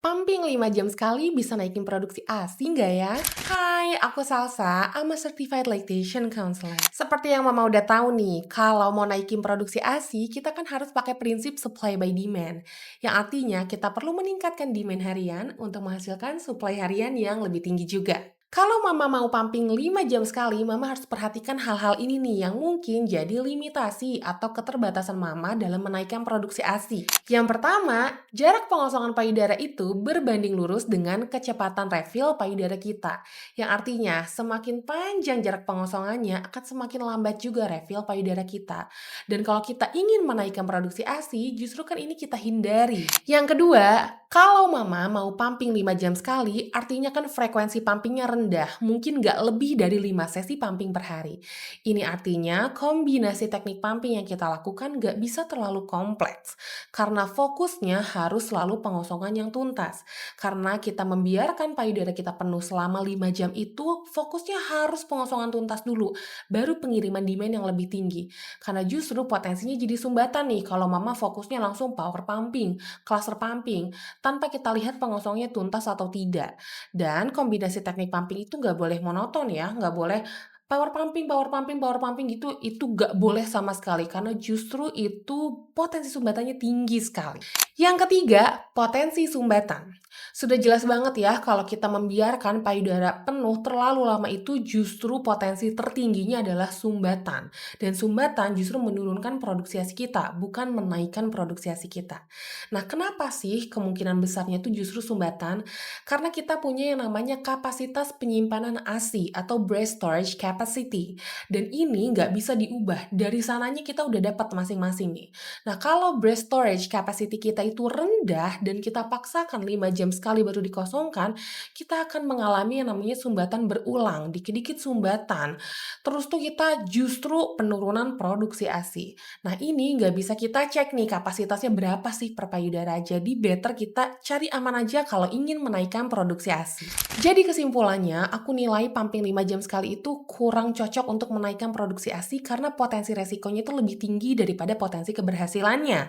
Pumping 5 jam sekali bisa naikin produksi ASI nggak ya? Hai, aku Salsa, I'm a Certified Lactation Counselor. Seperti yang Mama udah tahu nih, kalau mau naikin produksi ASI, kita kan harus pakai prinsip supply by demand. Yang artinya kita perlu meningkatkan demand harian untuk menghasilkan supply harian yang lebih tinggi juga. Kalau Mama mau pumping 5 jam sekali, Mama harus perhatikan hal-hal ini nih yang mungkin jadi limitasi atau keterbatasan Mama dalam menaikkan produksi ASI. Yang pertama, jarak pengosongan payudara itu berbanding lurus dengan kecepatan refill payudara kita. Yang artinya, semakin panjang jarak pengosongannya akan semakin lambat juga refill payudara kita. Dan kalau kita ingin menaikkan produksi ASI, justru kan ini kita hindari. Yang kedua, kalau Mama mau pumping 5 jam sekali, artinya kan frekuensi pumpingnya rendah, mungkin nggak lebih dari 5 sesi pumping per hari. Ini artinya kombinasi teknik pumping yang kita lakukan nggak bisa terlalu kompleks, karena fokusnya harus selalu pengosongan yang tuntas. Karena kita membiarkan payudara kita penuh selama 5 jam itu, fokusnya harus pengosongan tuntas dulu, baru pengiriman demand yang lebih tinggi. Karena justru potensinya jadi sumbatan nih kalau Mama fokusnya langsung power pumping, cluster pumping, tanpa kita lihat pengosongnya tuntas atau tidak. Dan kombinasi teknik pumping itu nggak boleh monoton ya, nggak boleh power pumping, power pumping, power pumping gitu, itu nggak boleh sama sekali karena justru itu potensi sumbatannya tinggi sekali. Yang ketiga, potensi sumbatan. Sudah jelas banget ya kalau kita membiarkan payudara penuh terlalu lama itu justru potensi tertingginya adalah sumbatan. Dan sumbatan justru menurunkan produksi ASI kita, bukan menaikkan produksi ASI kita. Nah, kenapa sih kemungkinan besarnya itu justru sumbatan? Karena kita punya yang namanya kapasitas penyimpanan ASI atau breast storage capacity. Dan ini nggak bisa diubah, dari sananya kita udah dapat masing-masing nih. Nah, kalau breast storage capacity kita itu rendah dan kita paksakan 5 jam sekali baru dikosongkan, kita akan mengalami yang namanya sumbatan berulang, dikit-dikit sumbatan. Terus tuh kita justru penurunan produksi ASI. Nah, ini nggak bisa kita cek nih kapasitasnya berapa sih per payudara. Jadi better kita cari aman aja kalau ingin menaikkan produksi ASI. Jadi kesimpulannya, aku nilai pumping 5 jam sekali itu kurang cocok untuk menaikkan produksi ASI karena potensi resikonya itu lebih tinggi daripada potensi keberhasilannya.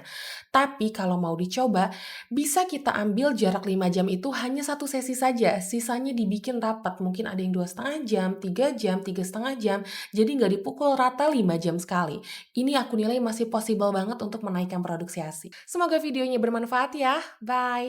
Tapi kalau mau dicoba, bisa kita ambil jarak 5 jam itu hanya satu sesi saja, sisanya dibikin rapat. Mungkin ada yang 2,5 jam, 3 jam, 3,5 jam, jadi nggak dipukul rata 5 jam sekali. Ini aku nilai masih possible banget untuk menaikkan produksi ASI. Semoga videonya bermanfaat ya, bye!